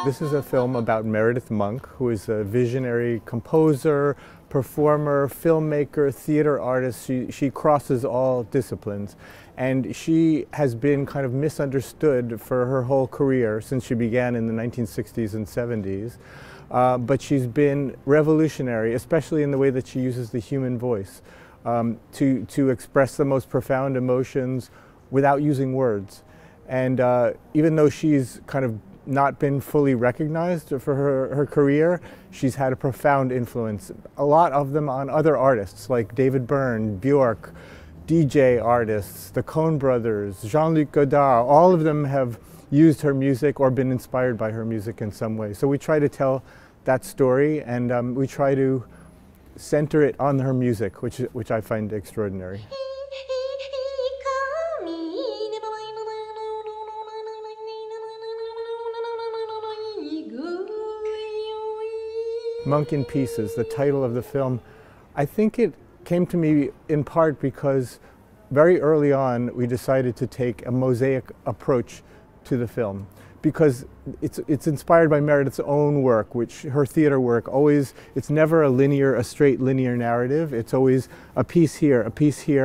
This is a film about Meredith Monk, who is a visionary composer, performer, filmmaker, theater artist. She crosses all disciplines. And she has been kind of misunderstood for her whole career since she began in the 1960s and 70s. But she's been revolutionary, especially in the way that she uses the human voice to express the most profound emotions without using words. And even though she's kind of not been fully recognized for her career, she's had a profound influence, a lot of them on other artists like David Byrne, Björk, DJ artists, the Coen brothers, Jean-Luc Godard. All of them have used her music or been inspired by her music in some way. So we try to tell that story, and we try to center it on her music, which I find extraordinary. Monk in Pieces, the title of the film, I think it came to me in part because very early on we decided to take a mosaic approach to the film, because it's inspired by Meredith's own work, which her theater work always, it's never a straight linear narrative. It's always a piece here,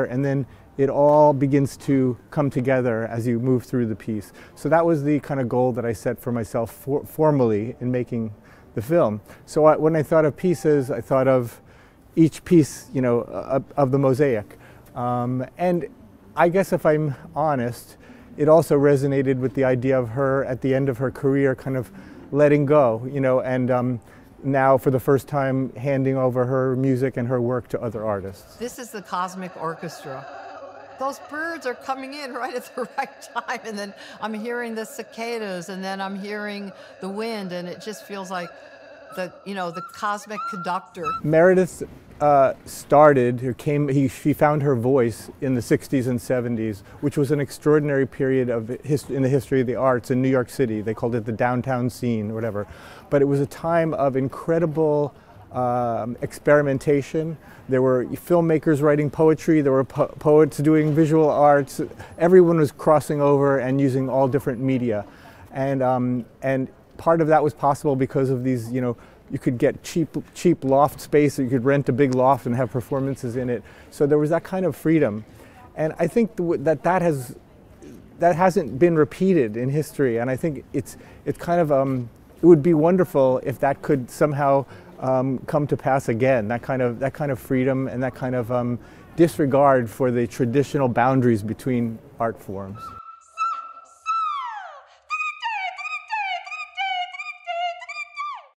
and then it all begins to come together as you move through the piece. So that was the kind of goal that I set for myself formally in making the film. So when I thought of pieces, I thought of each piece, you know, of the mosaic. And I guess if I'm honest, it also resonated with the idea of her at the end of her career kind of letting go, you know, and now for the first time handing over her music and her work to other artists. This is the cosmic orchestra. Those birds are coming in right at the right time, and then I'm hearing the cicadas, and then I'm hearing the wind, and it just feels like the cosmic conductor. Meredith she found her voice in the 60s and 70s, which was an extraordinary period in the history of the arts in New York City. They called it the downtown scene or whatever. But it was a time of incredible experimentation. There were filmmakers writing poetry, there were poets doing visual arts. Everyone was crossing over and using all different media. And part of that was possible because of these, you know, you could get cheap loft space, you could rent a big loft and have performances in it. So there was that kind of freedom. And I think that hasn't been repeated in history. And I think it's kind of, it would be wonderful if that could somehow come to pass again, that kind of freedom and that kind of disregard for the traditional boundaries between art forms.